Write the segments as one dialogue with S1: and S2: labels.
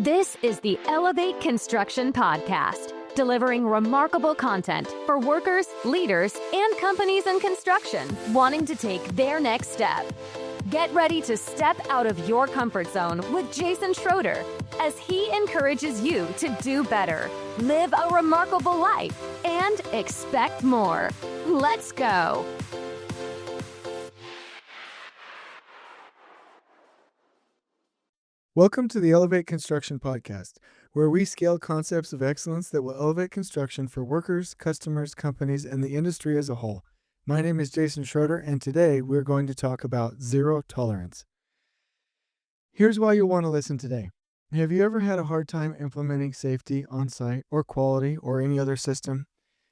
S1: This is the Elevate Construction Podcast, delivering remarkable content for workers, leaders, and companies in construction wanting to take their next step. Get ready to step out of your comfort zone with Jason Schroeder as he encourages you to do better, live a remarkable life, and expect more. Let's go.
S2: Welcome to the Elevate Construction Podcast, where we scale concepts of excellence that will elevate construction for workers, customers, companies, and the industry as a whole. My name is Jason Schroeder, and today we're going to talk about zero tolerance. Here's why you'll want to listen today. Have you ever had a hard time implementing safety on site or quality or any other system?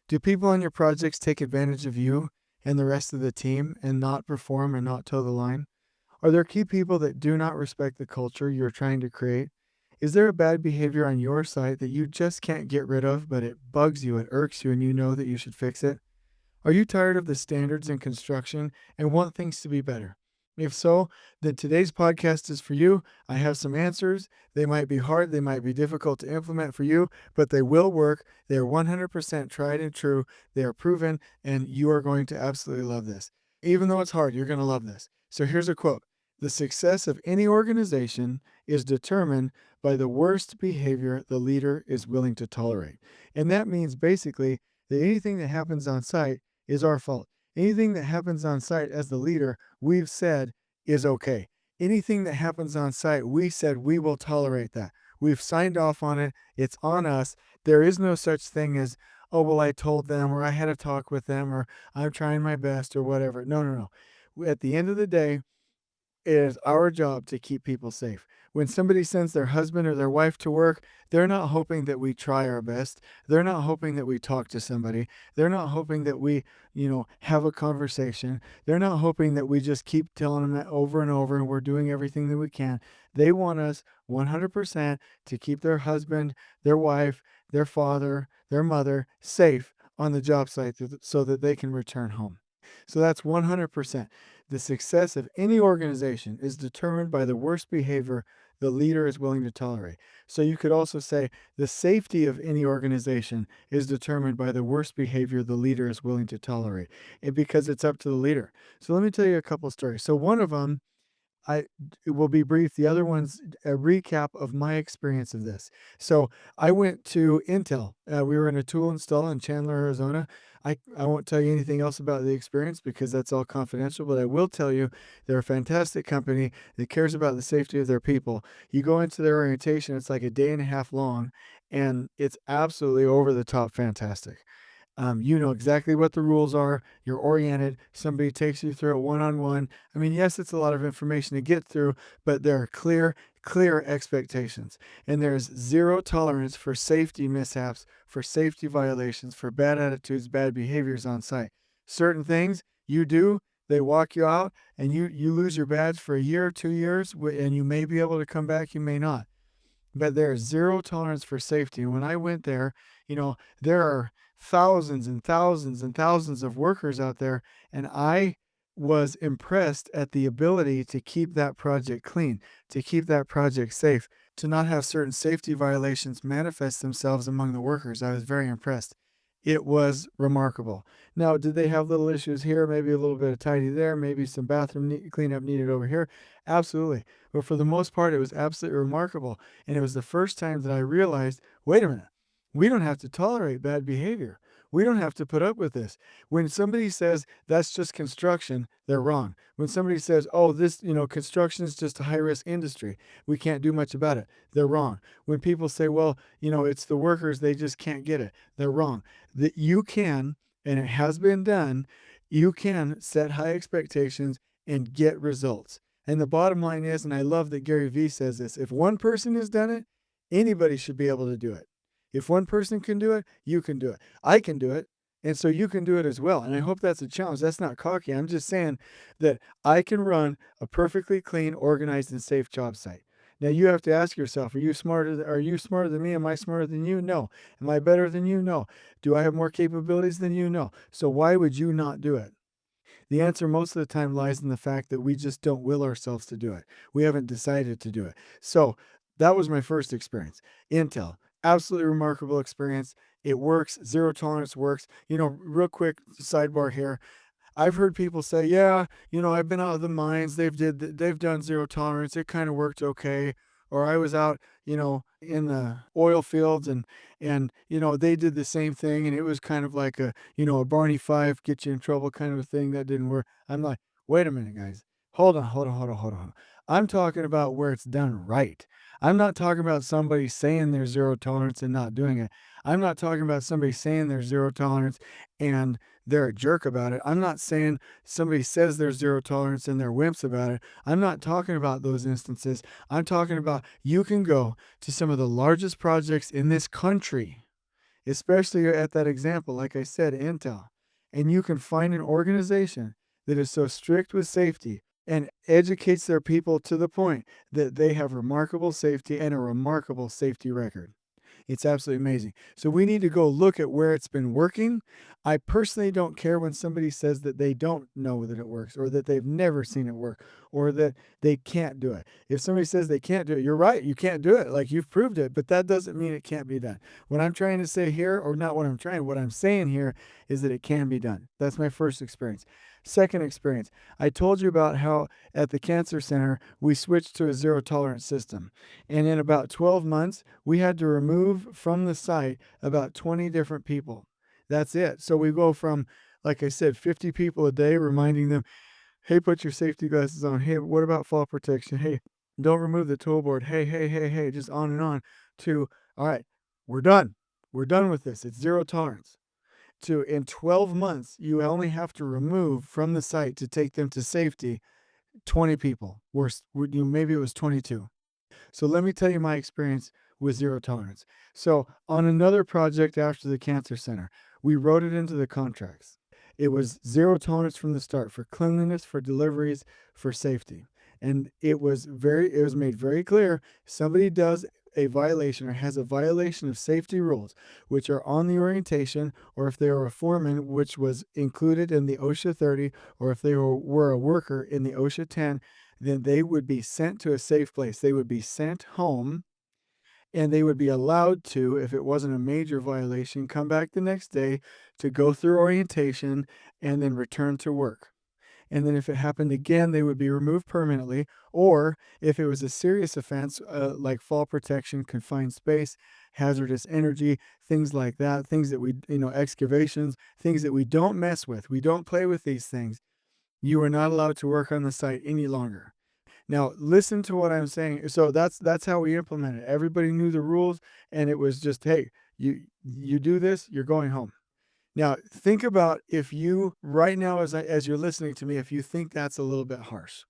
S2: Do people on your projects take advantage of you and the rest of the team and not perform or not toe the line? Are there key people that do not respect the culture you're trying to create? Is there a bad behavior on your site that you just can't get rid of, but it bugs you, it irks you, and you know that you should fix it? Are you tired of the standards in construction and want things to be better? If so, then today's podcast is for you. I have some answers. They might be hard, they might be difficult to implement for you, but they will work. They are 100% tried and true. They are proven, and you are going to absolutely love this. Even though it's hard, you're going to love this. So here's a quote. The success of any organization is determined by the worst behavior the leader is willing to tolerate. And that means basically that anything that happens on site is our fault. Anything that happens on site as the leader, we've said is okay. Anything that happens on site, we said we will tolerate that. We've signed off on it. It's on us. There is no such thing as, oh, well, I told them, or I had a talk with them, or I'm trying my best, or whatever. No. At the end of the day, it is our job to keep people safe. When somebody sends their husband or their wife to work, they're not hoping that we try our best. They're not hoping that we talk to somebody. They're not hoping that we, have a conversation. They're not hoping that we just keep telling them that over and over and we're doing everything that we can. They want us 100% to keep their husband, their wife, their father, their mother safe on the job site so that they can return home. So that's 100%. The success of any organization is determined by the worst behavior the leader is willing to tolerate. So you could also say the safety of any organization is determined by the worst behavior the leader is willing to tolerate, because it's up to the leader. So let me tell you a couple of stories. So one of them, it will be brief. The other one's a recap of my experience of this. So I went to Intel. We were in a tool install in Chandler, Arizona. I won't tell you anything else about the experience because that's all confidential, but I will tell you they're a fantastic company that cares about the safety of their people. You go into their orientation, it's like a day and a half long, and it's absolutely over the top fantastic. You know exactly what the rules are. You're oriented. Somebody takes you through it one-on-one. I mean, yes, it's a lot of information to get through, but there are clear expectations. And there's zero tolerance for safety mishaps, for safety violations, for bad attitudes, bad behaviors on site. Certain things you do, they walk you out, and you lose your badge for a year, 2 years, and you may be able to come back, you may not. But there's zero tolerance for safety. And when I went there, there are thousands and thousands and thousands of workers out there, and I was impressed at the ability to keep that project clean, to keep that project safe, to not have certain safety violations manifest themselves among the workers. I was very impressed. It was remarkable. Now, did they have little issues here? Maybe a little bit of tidy there, maybe some bathroom cleanup needed over here. Absolutely. But for the most part, it was absolutely remarkable. And it was the first time that I realized, wait a minute, we don't have to tolerate bad behavior. We don't have to put up with this. When somebody says that's just construction, they're wrong. When somebody says, oh, this, construction is just a high-risk industry, we can't do much about it, they're wrong. When people say, well, it's the workers, they just can't get it, they're wrong. That you can, and it has been done, you can set high expectations and get results. And the bottom line is, and I love that Gary Vee says this, if one person has done it, anybody should be able to do it. If one person can do it, you can do it. I can do it, and so you can do it as well. And I hope that's a challenge. That's not cocky. I'm just saying that I can run a perfectly clean, organized, and safe job site. Now you have to ask yourself, are you smarter than me? Am I smarter than you? No. Am I better than you? No. Do I have more capabilities than you? No. So why would you not do it? The answer most of the time lies in the fact that we just don't will ourselves to do it. We haven't decided to do it. So That was my first experience. Intel, absolutely remarkable experience. It works. Zero tolerance works. Real quick sidebar here. I've heard people say, "Yeah, I've been out of the mines. They've done zero tolerance. It kind of worked okay." Or I was out, in the oil fields and they did the same thing and it was kind of like a Barney Five get you in trouble kind of a thing that didn't work. I'm like, wait a minute, guys. Hold on, hold on, hold on, hold on. I'm talking about where it's done right. I'm not talking about somebody saying there's zero tolerance and not doing it. I'm not talking about somebody saying there's zero tolerance and they're a jerk about it. I'm not saying somebody says there's zero tolerance and they're wimps about it. I'm not talking about those instances. I'm talking about you can go to some of the largest projects in this country, especially at that example, like I said, Intel, and you can find an organization that is so strict with safety and educates their people to the point that they have remarkable safety and a remarkable safety record. It's absolutely amazing. So we need to go look at where it's been working. I personally don't care when somebody says that they don't know that it works or that they've never seen it work or that they can't do it. If somebody says they can't do it, you're right. You can't do it. Like you've proved it, but that doesn't mean it can't be done. What I'm trying to say here, or not what I'm saying here is that it can be done. That's my first experience. Second experience, I told you about how at the cancer center, we switched to a zero tolerance system. And in about 12 months, we had to remove from the site about 20 different people. That's it. So we go from, like I said, 50 people a day, reminding them, hey, put your safety glasses on. Hey, what about fall protection? Hey, don't remove the tool board. Hey, hey, hey, hey, just on and on to, all right, we're done. We're done with this. It's zero tolerance. To in 12 months, you only have to remove from the site to take them to safety 20 people. Worse, maybe it was 22. So let me tell you my experience with zero tolerance. So on another project after the cancer center, we wrote it into the contracts. It was zero tolerance from the start for cleanliness, for deliveries, for safety. And it was made very clear somebody does a violation or has a violation of safety rules, which are on the orientation, or if they are a foreman, which was included in the OSHA 30, or if they were a worker in the OSHA 10, then they would be sent to a safe place. They would be sent home and they would be allowed to, if it wasn't a major violation, come back the next day to go through orientation and then return to work. And then if it happened again, they would be removed permanently. Or if it was a serious offense, like fall protection, confined space, hazardous energy, things like that, things that excavations, things that we don't mess with. We don't play with these things. You are not allowed to work on the site any longer. Now, listen to what I'm saying. So that's how we implemented it. Everybody knew the rules, and it was just, hey, you do this, you're going home. Now, think about if you right now, as you're listening to me, if you think that's a little bit harsh.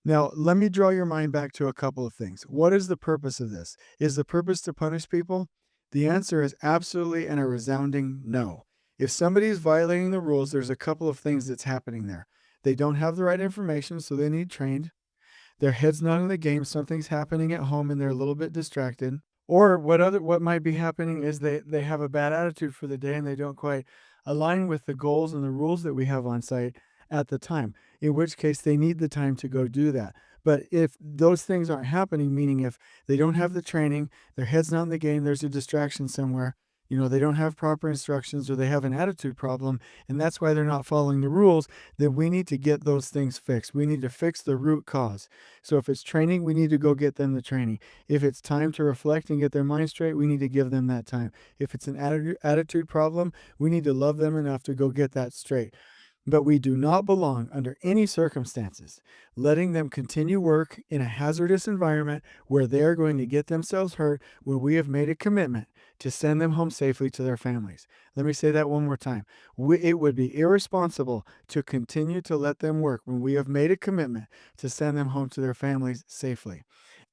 S2: Now, let me draw your mind back to a couple of things. What is the purpose of this? Is the purpose to punish people? The answer is absolutely and a resounding no. If somebody is violating the rules, there's a couple of things that's happening there. They don't have the right information, so they need trained. Their head's not in the game. Something's happening at home and they're a little bit distracted. Or what might be happening is they have a bad attitude for the day and they don't quite align with the goals and the rules that we have on site at the time, in which case they need the time to go do that. But if those things aren't happening, meaning if they don't have the training, their head's not in the game, there's a distraction somewhere, they don't have proper instructions or they have an attitude problem, and that's why they're not following the rules, then we need to get those things fixed. We need to fix the root cause. So if it's training, we need to go get them the training. If it's time to reflect and get their mind straight, we need to give them that time. If it's an attitude problem, we need to love them enough to go get that straight. But we do not belong under any circumstances letting them continue work in a hazardous environment where they are going to get themselves hurt when we have made a commitment to send them home safely to their families. Let me say that one more time. It would be irresponsible to continue to let them work when we have made a commitment to send them home to their families safely.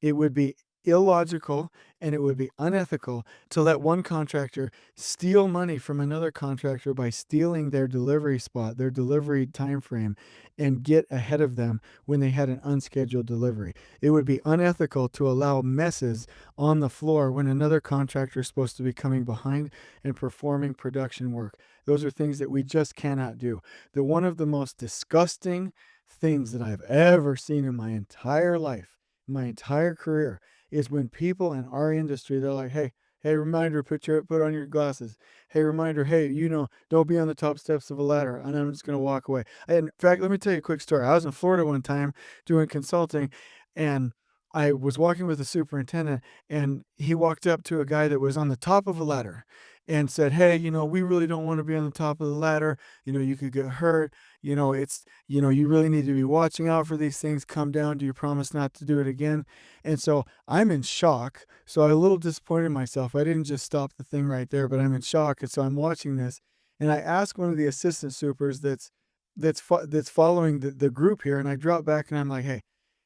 S2: It would be illogical and it would be unethical to let one contractor steal money from another contractor by stealing their delivery spot, their delivery time frame, and get ahead of them when they had an unscheduled delivery. It would be unethical to allow messes on the floor when another contractor is supposed to be coming behind and performing production work. Those are things that we just cannot do. One of the most disgusting things that I've ever seen in my entire life, my entire career, is when people in our industry, they're like, hey, reminder, put on your glasses. Hey, reminder, hey, don't be on the top steps of a ladder. And I'm just going to walk away. And in fact, let me tell you a quick story. I was in Florida one time doing consulting, and I was walking with the superintendent, and he walked up to a guy that was on the top of a ladder and said, hey, we really don't want to be on the top of the ladder. You could get hurt. You really need to be watching out for these things. Come down. Do you promise not to do it again? And so I'm in shock. So I'm a little disappointed in myself. I didn't just stop the thing right there, but I'm in shock. And so I'm watching this, and I asked one of the assistant supers that's following the group here, and I drop back and I'm like, hey,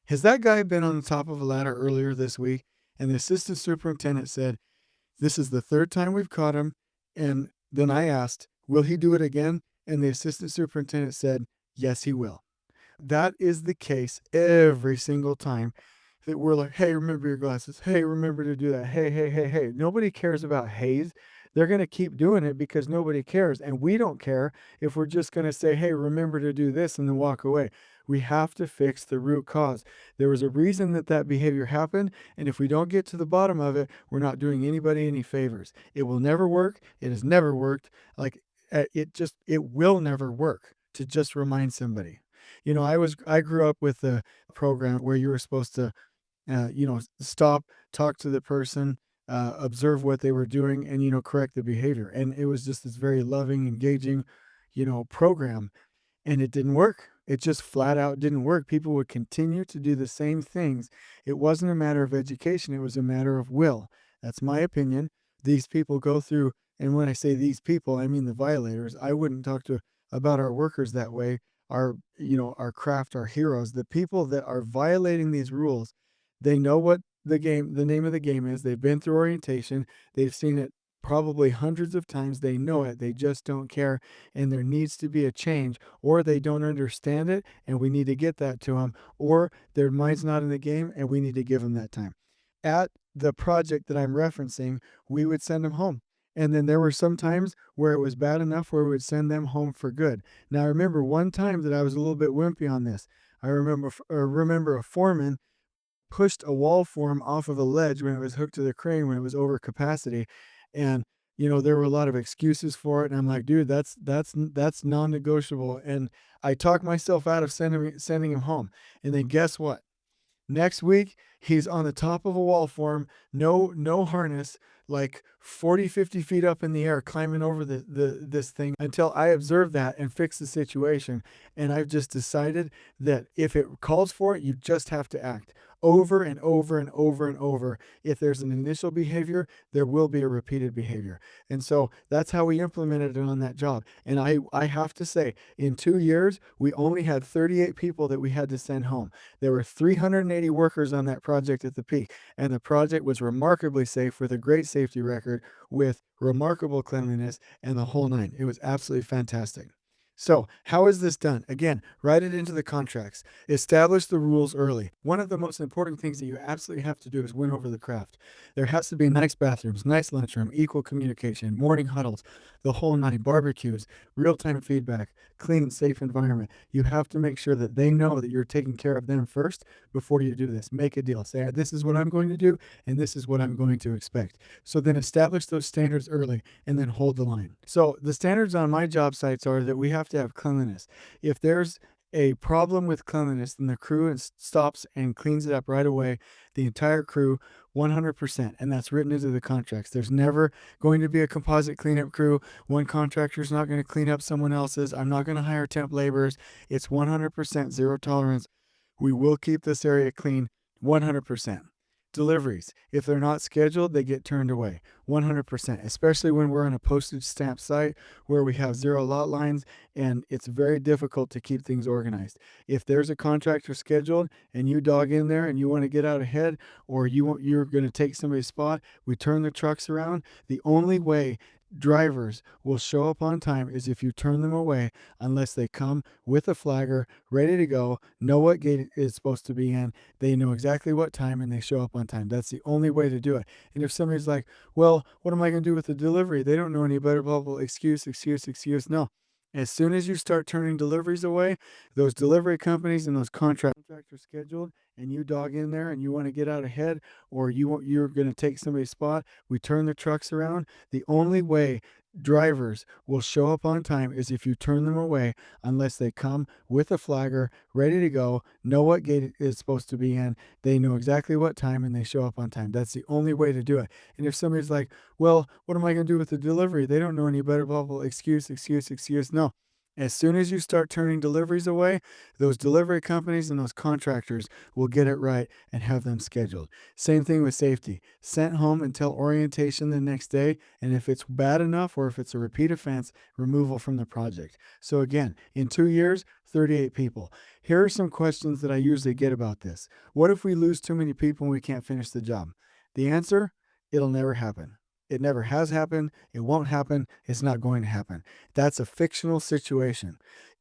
S2: has that guy been on the top of a ladder earlier this week? And the assistant superintendent said, this is the third time we've caught him. And then I asked, will he do it again? And the assistant superintendent said, yes, he will. That is the case every single time that we're like, hey, remember your glasses. Hey, remember to do that. Hey. Nobody cares about haze. They're going to keep doing it because nobody cares. And we don't care if we're just going to say, hey, remember to do this and then walk away. We have to fix the root cause. There was a reason that behavior happened. And if we don't get to the bottom of it, we're not doing anybody any favors. It will never work. It has never worked. It will never work to just remind somebody. I grew up with a program where you were supposed to, stop, talk to the person, observe what they were doing, and, correct the behavior. And it was just this very loving, engaging, program. And it didn't work. It just flat out didn't work. People would continue to do the same things. It wasn't a matter of education. It was a matter of will. That's my opinion. These people go through, and when I say these people, I mean the violators. I wouldn't talk about our workers that way. Our craft, our heroes, the people that are violating these rules, they know what the name of the game is. They've been through orientation. They've seen it probably hundreds of times. They know it. They just don't care. And there needs to be a change, or they don't understand it, and we need to get that to them, or their mind's not in the game, and we need to give them that time. At the project that I'm referencing, we would send them home. And then there were some times where it was bad enough where we would send them home for good. Now, I remember one time that I was a little bit wimpy on this. I remember a foreman pushed a wall form off of a ledge when it was hooked to the crane when it was over capacity. And, there were a lot of excuses for it. And I'm like, dude, that's non-negotiable. And I talked myself out of sending him home. And then guess what? Next week, he's on the top of a wall form, no harness, like 40, 50 feet up in the air, climbing over this thing until I observe that and fix the situation. And I've just decided that if it calls for it, you just have to act over and over and over and over. If there's an initial behavior, there will be a repeated behavior. And so that's how we implemented it on that job. And I have to say, in 2 years, we only had 38 people that we had to send home. There were 380 workers on that project at the peak, and the project was remarkably safe with a great safety record, with remarkable cleanliness and the whole nine. It was absolutely fantastic. So how is this done? Again, write it into the contracts. Establish the rules early. One of the most important things that you absolutely have to do is win over the craft. There has to be nice bathrooms, nice lunchroom, equal communication, morning huddles, the whole nine, barbecues, real-time feedback, clean, safe environment. You have to make sure that they know that you're taking care of them first before you do this. Make a deal. Say, this is what I'm going to do, and this is what I'm going to expect. So then establish those standards early and then hold the line. So the standards on my job sites are that we have to have cleanliness. If there's a problem with cleanliness, then the crew stops and cleans it up right away. The entire crew, 100%, and that's written into the contracts. There's never going to be a composite cleanup crew. One contractor's not going to clean up someone else's. I'm not going to hire temp laborers. It's 100% zero tolerance. We will keep this area clean, 100%. Deliveries, if they're not scheduled, they get turned away, 100%, especially when we're on a postage stamp site where we have 0 lot lines and it's very difficult to keep things organized. If there's a contractor scheduled and you dog in there and you want to get out ahead, or you're going to take somebody's spot, we turn the trucks around. The only way drivers will show up on time is if you turn them away, unless they come with a flagger ready to go, know what gate it is supposed to be in, they know exactly what time, and they show up on time. That's the only way to do it. And if somebody's like, well, what am I going to do with the delivery? They don't know any better, blah, blah, excuse. No. As soon as you start turning deliveries away, those delivery companies and those contractors scheduled, and you dog in there and you want to get out ahead, or you're going to take somebody's spot, we turn the trucks around. The only way drivers will show up on time is if you turn them away, unless they come with a flagger ready to go, know what gate it is supposed to be in, they know exactly what time, and they show up on time. That's the only way to do it. And if somebody's like, well, what am I going to do with the delivery? They don't know any better, blah, blah, excuse. No. As soon as you start turning deliveries away, those delivery companies and those contractors will get it right and have them scheduled. Same thing with safety. Sent home until orientation the next day, and if it's bad enough or if it's a repeat offense, removal from the project. So again, in 2 years, 38 people. Here are some questions that I usually get about this. What if we lose too many people and we can't finish the job? The answer, it'll never happen. It never has happened. It won't happen. It's not going to happen. That's a fictional situation.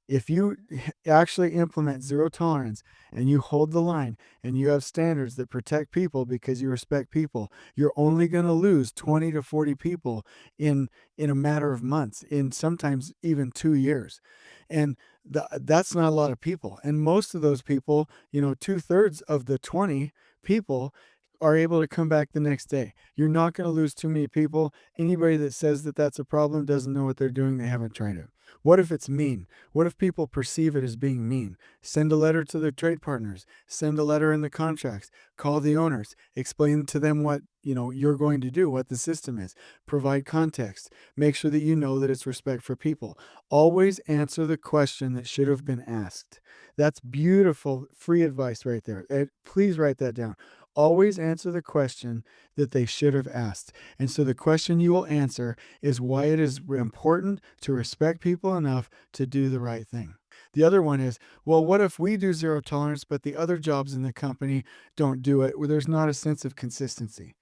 S2: If you actually implement zero tolerance and you hold the line and you have standards that protect people because you respect people, you're only going to lose 20 to 40 people in a matter of months, in sometimes even 2 years. And that's not a lot of people. And most of those people, 2/3 of the 20 people are able to come back the next day. You're not going to lose too many people. Anybody that says that that's a problem doesn't know what they're doing. They haven't tried it. What if it's mean? What if people perceive it as being mean? Send a letter to their trade partners. Send a letter in the contracts. Call the owners. Explain to them what you're going to do, what the system is. Provide context. Make sure that you know that it's respect for people. Always answer the question that should have been asked. That's beautiful free advice right there. Please write that down. Always answer the question that they should have asked. And so the question you will answer is why it is important to respect people enough to do the right thing. The other one is, well, what if we do zero tolerance, but the other jobs in the company don't do it, where there's not a sense of consistency?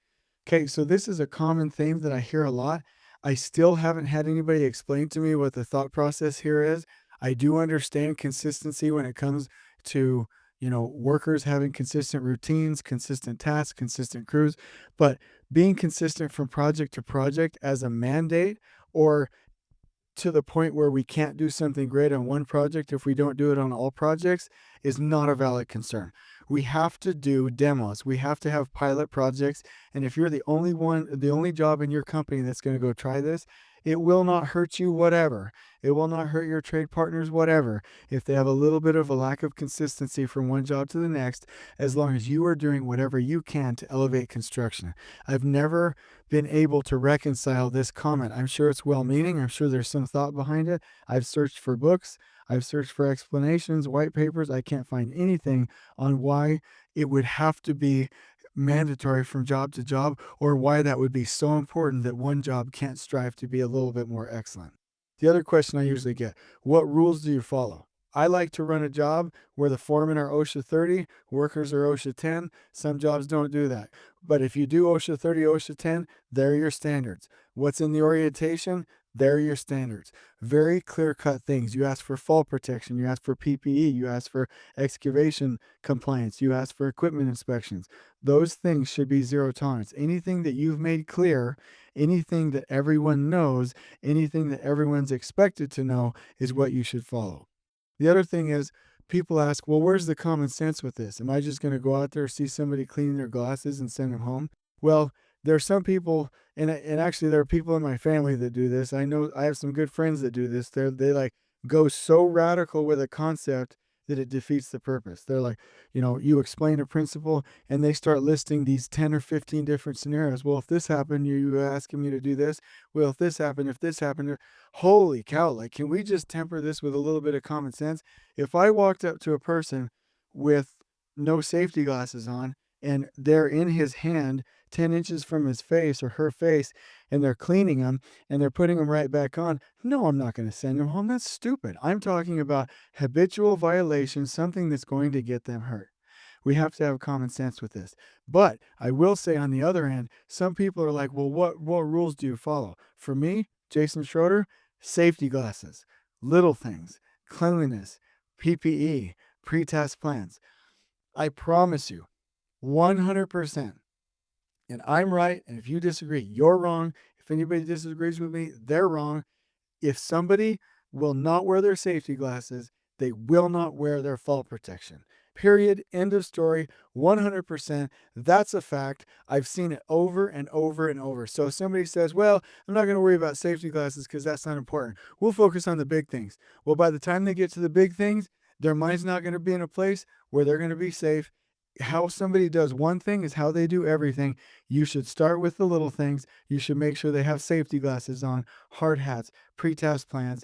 S2: Okay, so this is a common theme that I hear a lot. I still haven't had anybody explain to me what the thought process here is. I do understand consistency when it comes to, workers having consistent routines, consistent tasks, consistent crews, but being consistent from project to project as a mandate, or to the point where we can't do something great on one project if we don't do it on all projects, is not a valid concern. We have to do demos. We have to have pilot projects. And if you're the only job in your company that's going to go try this, it will not hurt you, whatever. It will not hurt your trade partners, whatever, if they have a little bit of a lack of consistency from one job to the next, as long as you are doing whatever you can to elevate construction. I've never been able to reconcile this comment. I'm sure it's well-meaning. I'm sure there's some thought behind it. I've searched for books. I've searched for explanations, white papers. I can't find anything on why it would have to be mandatory from job to job, or why that would be so important that one job can't strive to be a little bit more excellent. The other question I usually get, what rules do you follow? I like to run a job where the foremen are OSHA 30, workers are OSHA 10. Some jobs don't do that. But if you do OSHA 30, OSHA 10, they're your standards. What's in the orientation? They're your standards. Very clear-cut things. You ask for fall protection. You ask for PPE. You ask for excavation compliance. You ask for equipment inspections. Those things should be zero tolerance. Anything that you've made clear, anything that everyone knows, anything that everyone's expected to know is what you should follow. The other thing is, people ask, well, where's the common sense with this? Am I just going to go out there, see somebody cleaning their glasses and send them home? Well, there are some people, and actually there are people in my family that do this. I know I have some good friends that do this. They like go so radical with a concept that it defeats the purpose. They're like, you explain a principle and they start listing these 10 or 15 different scenarios. Well, if this happened, you asking me to do this. Well, if this happened, holy cow, like, can we just temper this with a little bit of common sense? If I walked up to a person with no safety glasses on and they're in his hand 10 inches from his face or her face, and they're cleaning them and they're putting them right back on, no, I'm not going to send them home. That's stupid. I'm talking about habitual violation, something that's going to get them hurt. We have to have common sense with this. But I will say, on the other end, some people are like, well, what rules do you follow? For me, Jason Schroeder, safety glasses, little things, cleanliness, PPE, pre-test plans. I promise you, 100%. And I'm right, and if you disagree, you're wrong. If anybody disagrees with me, they're wrong. If somebody will not wear their safety glasses. They will not wear their fall protection. Period. End of story. 100%. That's a fact. I've seen it over and over and over. So if somebody says, well, I'm not going to worry about safety glasses because that's not important. We'll focus on the big things. Well, by the time they get to the big things, their mind's not going to be in a place where they're going to be safe. How somebody does one thing is how they do everything. You should start with the little things. You should make sure they have safety glasses on, hard hats, pre-task plans,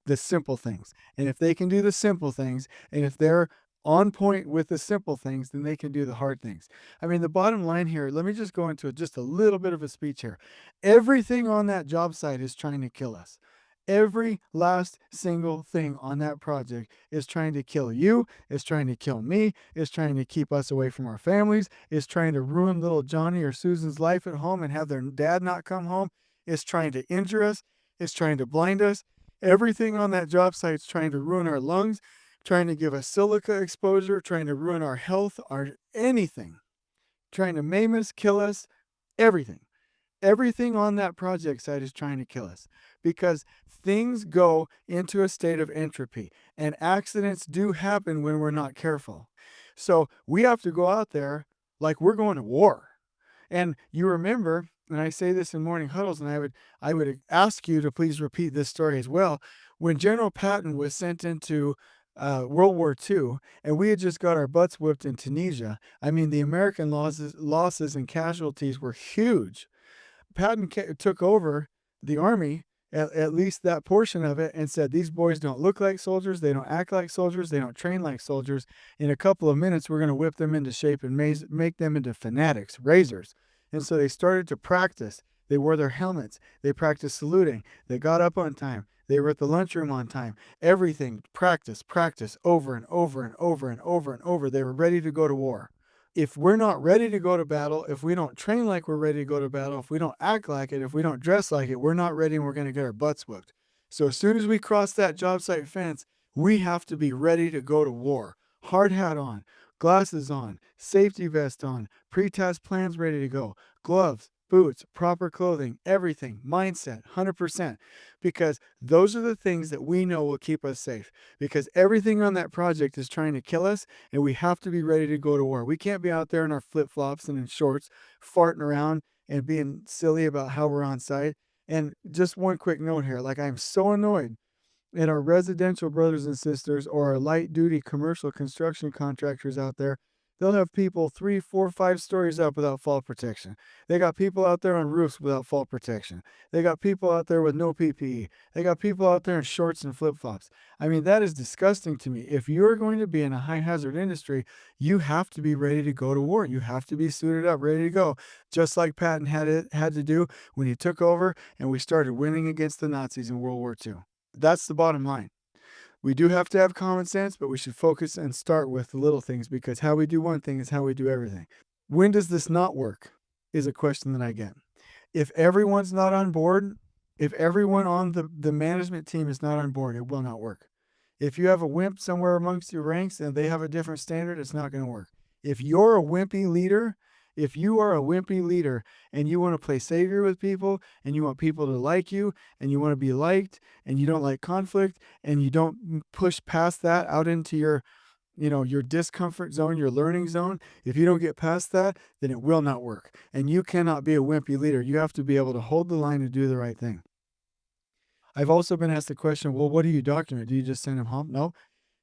S2: the simple things. And if they can do the simple things, and if they're on point with the simple things, then they can do the hard things. I mean, the bottom line here, let me just go into just a little bit of a speech here. Everything on that job site is trying to kill us. Every last single thing on that project is trying to kill you, is trying to kill me, is trying to keep us away from our families, is trying to ruin little Johnny or Susan's life at home and have their dad not come home, is trying to injure us, is trying to blind us. Everything on that job site is trying to ruin our lungs, trying to give us silica exposure, trying to ruin our health, our anything, trying to maim us, kill us, everything. Everything on that project site is trying to kill us because things go into a state of entropy and accidents do happen when we're not careful. So we have to go out there like we're going to war. And you remember, and I say this in morning huddles, and I would ask you to please repeat this story as well. When General Patton was sent into World War II, and we had just got our butts whipped in Tunisia, I mean, the American losses and casualties were huge. Patton took over the army, at least that portion of it, and said, these boys don't look like soldiers, they don't act like soldiers, they don't train like soldiers. In a couple of minutes, we're going to whip them into shape and make them into fanatics, razors. And so they started to practice. They wore their helmets. They practiced saluting. They got up on time. They were at the lunchroom on time. Everything, practice, over and over and over and over and over. They were ready to go to war. If we're not ready to go to battle, if we don't train like we're ready to go to battle, if we don't act like it, if we don't dress like it, we're not ready and we're going to get our butts whooped. So as soon as we cross that job site fence, we have to be ready to go to war. Hard hat on, glasses on, safety vest on, pre-task plans ready to go, gloves, boots, proper clothing, everything, mindset, 100%. Because those are the things that we know will keep us safe. Because everything on that project is trying to kill us, and we have to be ready to go to war. We can't be out there in our flip-flops and in shorts, farting around and being silly about how we're on site. And just one quick note here, like I'm so annoyed at our residential brothers and sisters or our light-duty commercial construction contractors out there. They'll have people 3, 4, 5 stories up without fall protection. They got people out there on roofs without fall protection. They got people out there with no PPE. They got people out there in shorts and flip-flops. I mean, that is disgusting to me. If you're going to be in a high-hazard industry, you have to be ready to go to war. You have to be suited up, ready to go, just like Patton had to do when he took over and we started winning against the Nazis in World War II. That's the bottom line. We do have to have common sense, but we should focus and start with the little things because how we do one thing is how we do everything. When does this not work is a question that I get. If everyone's not on board, if everyone on the management team is not on board, it will not work. If you have a wimp somewhere amongst your ranks and they have a different standard, it's not going to work. If you're a wimpy leader, if you are a wimpy leader and you want to play savior with people and you want people to like you and you want to be liked and you don't like conflict and you don't push past that out into your discomfort zone, your learning zone, if you don't get past that, then it will not work. And you cannot be a wimpy leader. You have to be able to hold the line and do the right thing. I've also been asked the question, well, what do you document? Do you just send them home? No.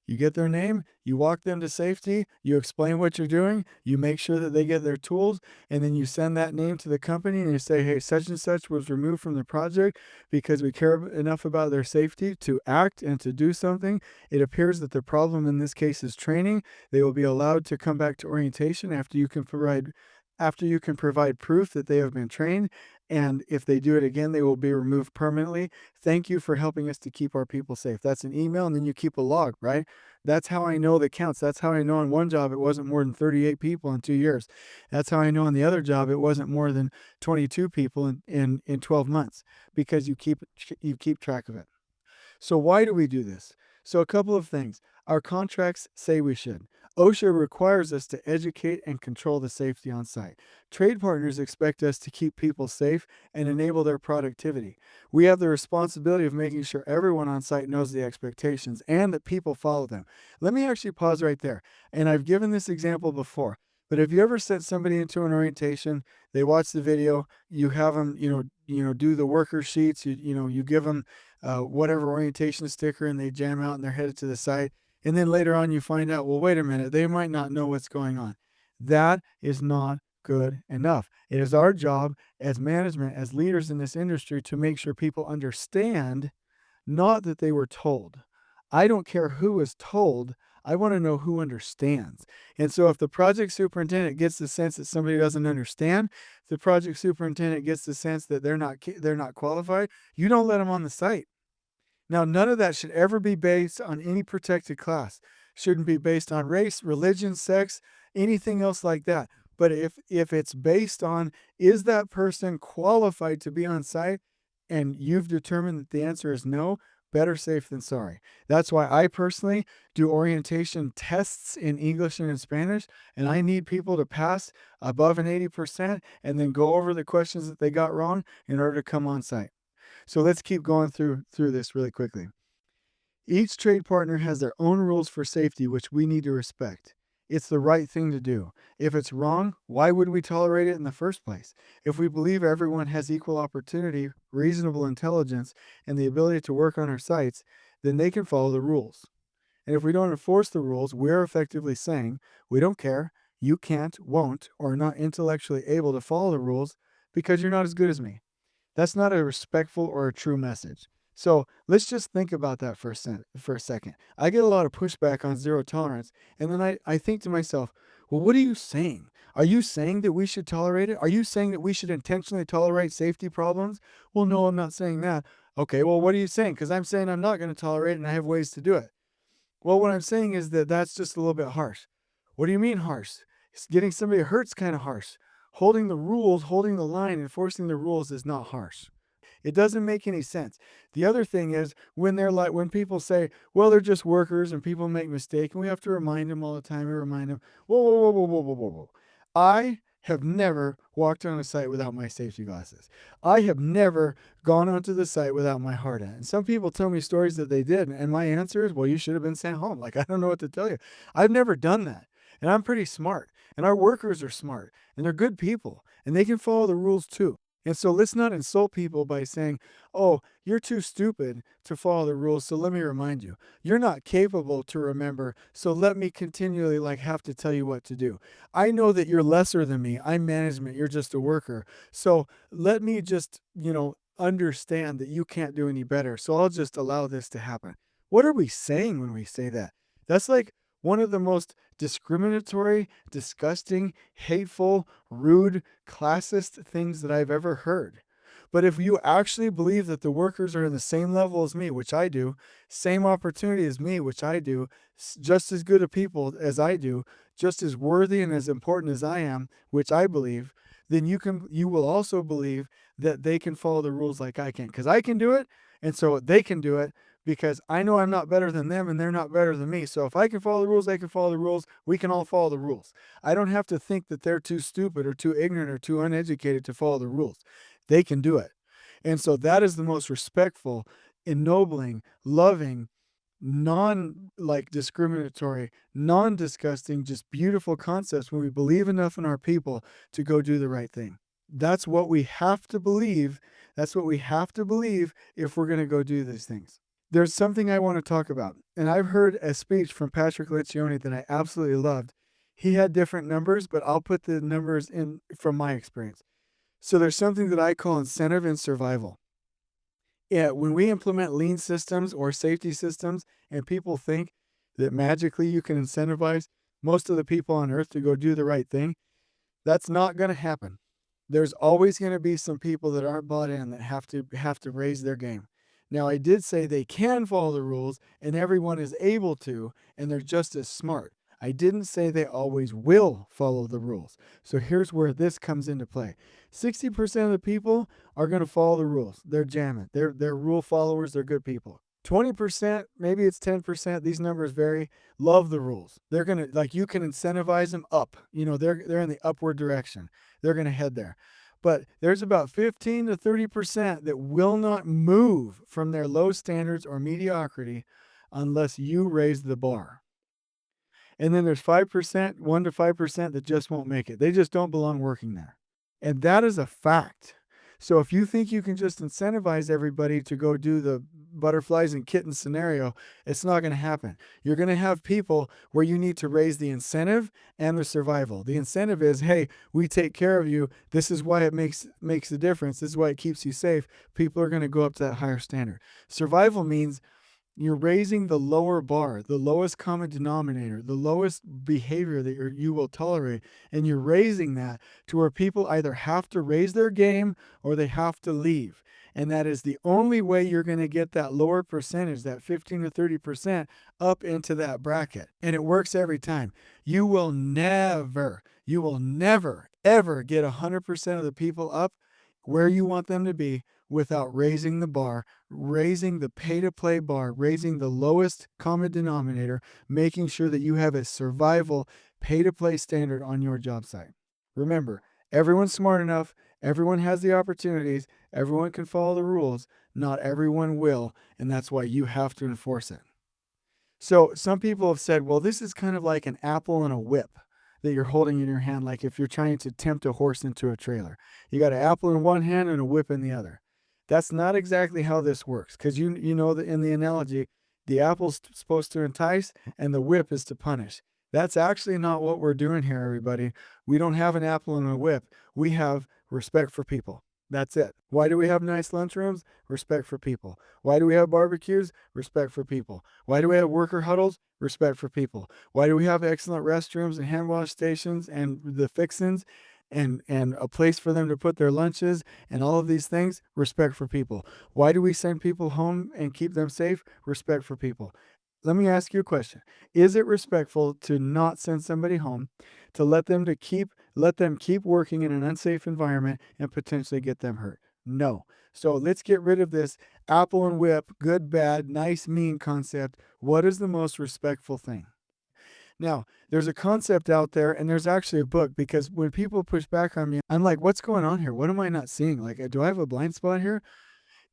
S2: You get their name, you walk them to safety, you explain what you're doing, you make sure that they get their tools, and then you send that name to the company and you say, hey, such and such was removed from the project because we care enough about their safety to act and to do something. It appears that the problem in this case is training. They will be allowed to come back to orientation after you can provide proof that they have been trained. And if they do it again, they will be removed permanently. Thank you for helping us to keep our people safe. That's an email, and then you keep a log, right? That's how I know the counts. That's how I know on one job it wasn't more than 38 people in 2 years. That's how I know on the other job it wasn't more than 22 people in 12 months, because you keep track of it. So why do we do this? So a couple of things. Our contracts say we should. OSHA requires us to educate and control the safety on site. Trade partners expect us to keep people safe and enable their productivity. We have the responsibility of making sure everyone on site knows the expectations and that people follow them. Let me actually pause right there. And I've given this example before, but have you ever sent somebody into an orientation, they watch the video, you have them, do the worker sheets, you give them whatever orientation sticker and they jam out and they're headed to the site. And then later on, you find out, well, wait a minute, they might not know what's going on. That is not good enough. It is our job as management, as leaders in this industry, to make sure people understand, not that they were told. I don't care who is told. I want to know who understands. And so if the project superintendent gets the sense that somebody doesn't understand, the project superintendent gets the sense that they're not qualified, you don't let them on the site. Now, none of that should ever be based on any protected class. Shouldn't be based on race, religion, sex, anything else like that. But if it's based on, is that person qualified to be on site, and you've determined that the answer is no, better safe than sorry. That's why I personally do orientation tests in English and in Spanish, and I need people to pass above an 80% and then go over the questions that they got wrong in order to come on site. So let's keep going through this really quickly. Each trade partner has their own rules for safety, which we need to respect. It's the right thing to do. If it's wrong, why would we tolerate it in the first place? If we believe everyone has equal opportunity, reasonable intelligence, and the ability to work on our sites, then they can follow the rules. And if we don't enforce the rules, we're effectively saying, we don't care, you can't, won't, or are not intellectually able to follow the rules because you're not as good as me. That's not a respectful or a true message. So let's just think about that for a second. I get a lot of pushback on zero tolerance, and then I think to myself, well, what are you saying? Are you saying that we should tolerate it? Are you saying that we should intentionally tolerate safety problems? Well, no, I'm not saying that. Okay, well, what are you saying? Because I'm saying I'm not going to tolerate it and I have ways to do it. Well, what I'm saying is that that's just a little bit harsh. What do you mean harsh? Getting somebody hurt's kind of harsh. Holding the rules, holding the line, enforcing the rules is not harsh. It doesn't make any sense. The other thing is when people say, well, they're just workers and people make mistakes, and we have to remind them all the time and remind them, whoa, whoa, whoa, whoa, whoa, whoa, whoa, whoa. I have never walked on a site without my safety glasses. I have never gone onto the site without my hard hat. And some people tell me stories that they did, and my answer is, well, you should have been sent home. Like, I don't know what to tell you. I've never done that. And I'm pretty smart. And our workers are smart. And they're good people. And they can follow the rules too. And so let's not insult people by saying, oh, you're too stupid to follow the rules, so let me remind you. You're not capable to remember, so let me continually have to tell you what to do. I know that you're lesser than me. I'm management. You're just a worker. So let me just, understand that you can't do any better. So I'll just allow this to happen. What are we saying when we say that? That's like one of the most discriminatory, disgusting, hateful, rude, classist things that I've ever heard. But if you actually believe that the workers are in the same level as me, which I do, same opportunity as me, which I do, just as good a people as I do, just as worthy and as important as I am, which I believe, then you will also believe that they can follow the rules like I can, because I can do it, and so they can do it, because I know I'm not better than them and they're not better than me. So if I can follow the rules, they can follow the rules. We can all follow the rules. I don't have to think that they're too stupid or too ignorant or too uneducated to follow the rules. They can do it. And so that is the most respectful, ennobling, loving, discriminatory, non-disgusting, just beautiful concepts when we believe enough in our people to go do the right thing. That's what we have to believe. That's what we have to believe if we're going to go do these things. There's something I want to talk about, and I've heard a speech from Patrick Lencioni that I absolutely loved. He had different numbers, but I'll put the numbers in from my experience. So there's something that I call incentive and survival. Yeah, when we implement lean systems or safety systems and people think that magically you can incentivize most of the people on earth to go do the right thing, that's not going to happen. There's always going to be some people that aren't bought in that have to raise their game. Now, I did say they can follow the rules and everyone is able to, and they're just as smart. I didn't say they always will follow the rules. So here's where this comes into play. 60% of the people are going to follow the rules. They're jamming. They're rule followers. They're good people. 20%, maybe it's 10%, these numbers vary, love the rules. They're going to, like, you can incentivize them up. They're in the upward direction. They're going to head there. But there's about 15 to 30% that will not move from their low standards or mediocrity unless you raise the bar. And then there's 5%, 1 to 5% that just won't make it. They just don't belong working there. And that is a fact. So if you think you can just incentivize everybody to go do the butterflies and kittens scenario, it's not going to happen. You're going to have people where you need to raise the incentive and the survival. The incentive is, hey, we take care of you. This is why it makes a difference. This is why it keeps you safe. People are going to go up to that higher standard. Survival means you're raising the lower bar, the lowest common denominator, the lowest behavior that you will tolerate. And you're raising that to where people either have to raise their game or they have to leave. And that is the only way you're going to get that lower percentage, that 15 to 30% up into that bracket. And it works every time. You will never, ever get 100% of the people up where you want them to be without raising the bar, raising the pay-to-play bar, raising the lowest common denominator, making sure that you have a survival pay-to-play standard on your job site. Remember, everyone's smart enough, everyone has the opportunities, everyone can follow the rules, not everyone will, and that's why you have to enforce it. So some people have said, well, this is kind of like an apple and a whip that you're holding in your hand, like if you're trying to tempt a horse into a trailer. You got an apple in one hand and a whip in the other. That's not exactly how this works, because you know that in the analogy, the apple's supposed to entice and the whip is to punish. That's actually not what we're doing here, everybody. We don't have an apple and a whip. We have respect for people. That's it. Why do we have nice lunchrooms? Respect for people. Why do we have barbecues? Respect for people. Why do we have worker huddles? Respect for people. Why do we have excellent restrooms and hand wash stations and the fixins and a place for them to put their lunches and all of these things? Respect for people. Why do we send people home and keep them safe? Respect for people. Let me ask you a question. Is it respectful to not send somebody home, to let them keep working in an unsafe environment and potentially get them hurt? No. So let's get rid of this apple and whip, good, bad, nice, mean concept. What is the most respectful thing? Now, there's a concept out there, and there's actually a book, because when people push back on me, I'm like, what's going on here? What am I not seeing? Like, do I have a blind spot here?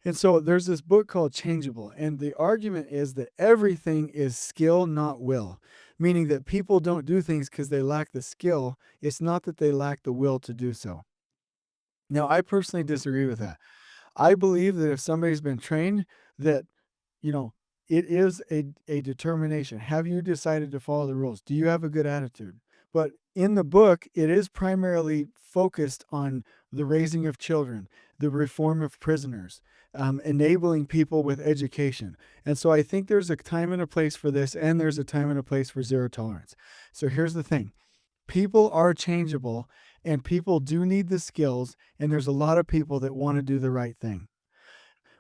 S2: And so there's this book called Changeable, and the argument is that everything is skill, not will, meaning that people don't do things because they lack the skill. It's not that they lack the will to do so. Now, I personally disagree with that. I believe that if somebody's been trained, that, you know, it is a determination. Have you decided to follow the rules? Do you have a good attitude? But in the book, it is primarily focused on the raising of children, the reform of prisoners, enabling people with education. And so I think there's a time and a place for this, and there's a time and a place for zero tolerance. So here's the thing. People are changeable, and people do need the skills, and there's a lot of people that want to do the right thing.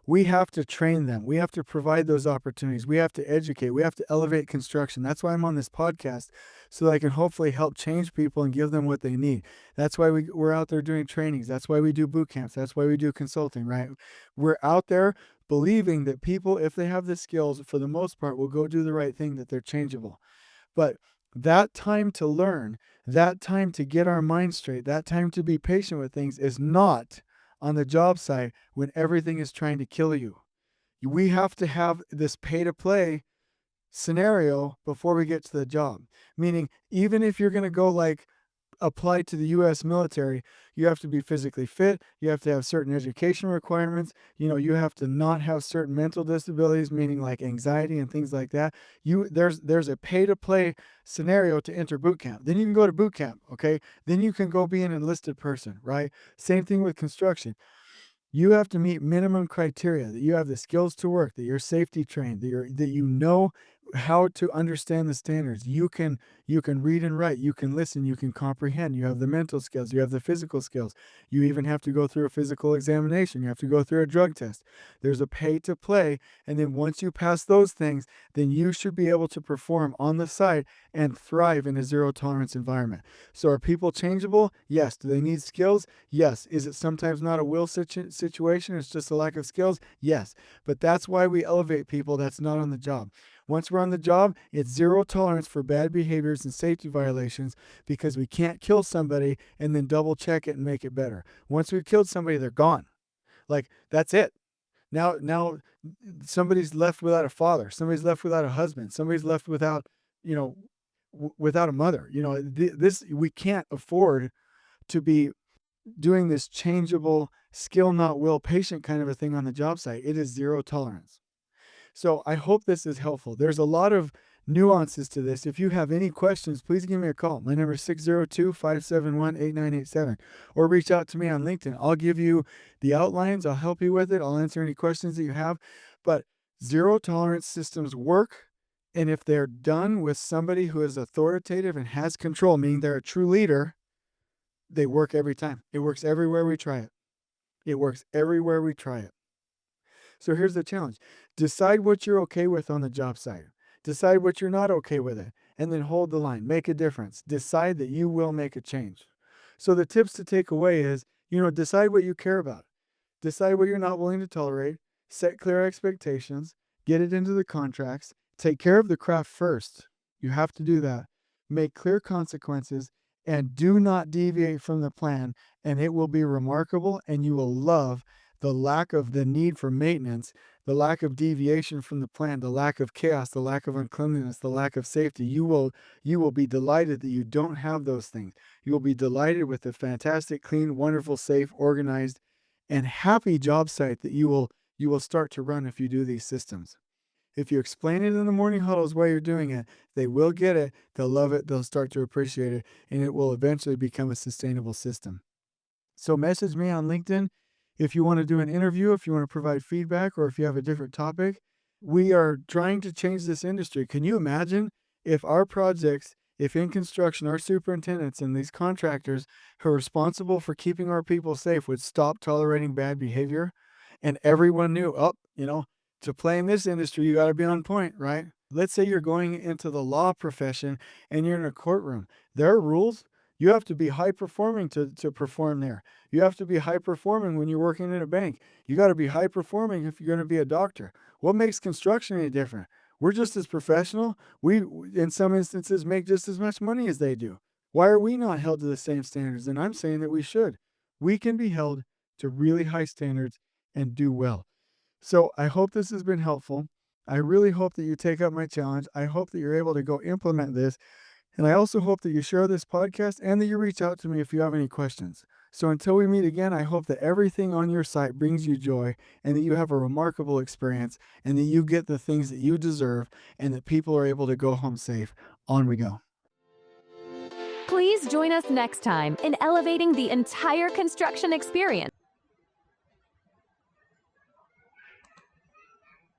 S2: We have to train them. We have to provide those opportunities. We have to educate. We have to elevate construction. That's why I'm on this podcast, so that I can hopefully help change people and give them what they need. That's why we're out there doing trainings. That's why we do boot camps. That's why we do consulting, right? We're out there believing that people, if they have the skills, for the most part, will go do the right thing, that they're changeable. But that time to learn, that time to get our mind straight, that time to be patient with things is not on the job site when everything is trying to kill you. We have to have this pay-to-play scenario before we get to the job. Meaning, even if you're going to go like apply to the U.S. military, you have to be physically fit. You have to have certain education requirements. You have to not have certain mental disabilities, meaning like anxiety and things like that. There's a pay-to-play scenario to enter boot camp. Then you can go to boot camp, okay? Then you can go be an enlisted person, right? Same thing with construction. You have to meet minimum criteria, that you have the skills to work, that you're safety trained, that you know how to understand the standards. You can read and write, you can listen, you can comprehend, you have the mental skills, you have the physical skills. You even have to go through a physical examination, you have to go through a drug test. There's a pay to play, and then once you pass those things, then you should be able to perform on the site and thrive in a zero tolerance environment. So are people changeable? Yes. Do they need skills? Yes. Is it sometimes not a will situation? It's just a lack of skills? Yes. But that's why we elevate people that's not on the job. Once we're on the job, it's zero tolerance for bad behaviors and safety violations, because we can't kill somebody and then double check it and make it better. Once we've killed somebody, they're gone. Like, that's it. Now somebody's left without a father. Somebody's left without a husband. Somebody's left without, without a mother. This, we can't afford to be doing this changeable skill, not will, patient kind of a thing on the job site. It is zero tolerance. So I hope this is helpful. There's a lot of nuances to this. If you have any questions, please give me a call. My number is 602-571-8987, or reach out to me on LinkedIn. I'll give you the outlines. I'll help you with it. I'll answer any questions that you have. But zero tolerance systems work. And if they're done with somebody who is authoritative and has control, meaning they're a true leader, they work every time. It works everywhere we try it. It works everywhere we try it. So here's the challenge. Decide what you're okay with on the job site. Decide what you're not okay with it, and then hold the line. Make a difference. Decide that you will make a change. So the tips to take away is, decide what you care about. Decide what you're not willing to tolerate. Set clear expectations. Get it into the contracts. Take care of the craft first. You have to do that. Make clear consequences, and do not deviate from the plan, and it will be remarkable, and you will love the lack of the need for maintenance, the lack of deviation from the plan, the lack of chaos, the lack of uncleanliness, the lack of safety. You will be delighted that you don't have those things. You will be delighted with the fantastic, clean, wonderful, safe, organized, and happy job site that you will start to run if you do these systems. If you explain it in the morning huddles while you're doing it, they will get it, they'll love it, they'll start to appreciate it, and it will eventually become a sustainable system. So message me on LinkedIn if you want to do an interview, if you want to provide feedback, or if you have a different topic. We are trying to change this industry. Can you imagine if our projects, if in construction, our superintendents and these contractors who are responsible for keeping our people safe would stop tolerating bad behavior, and everyone knew, to play in this industry, you got to be on point, right? Let's say you're going into the law profession and you're in a courtroom. There are rules. You have to be high performing to perform there. You have to be high performing when you're working in a bank. You got to be high performing if you're going to be a doctor. What makes construction any different? We're just as professional. We, in some instances, make just as much money as they do. Why are we not held to the same standards? And I'm saying that we should. We can be held to really high standards and do well. So I hope this has been helpful. I really hope that you take up my challenge. I hope that you're able to go implement this. And I also hope that you share this podcast and that you reach out to me if you have any questions. So until we meet again, I hope that everything on your site brings you joy, and that you have a remarkable experience, and that you get the things that you deserve, and that people are able to go home safe. On we go.
S1: Please join us next time in elevating the entire construction experience.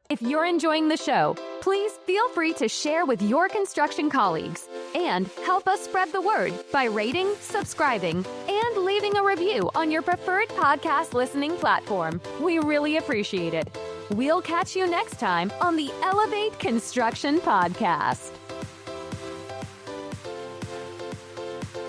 S1: If you're enjoying the show, please feel free to share with your construction colleagues and help us spread the word by rating, subscribing, and leaving a review on your preferred podcast listening platform. We really appreciate it. We'll catch you next time on the Elevate Construction Podcast.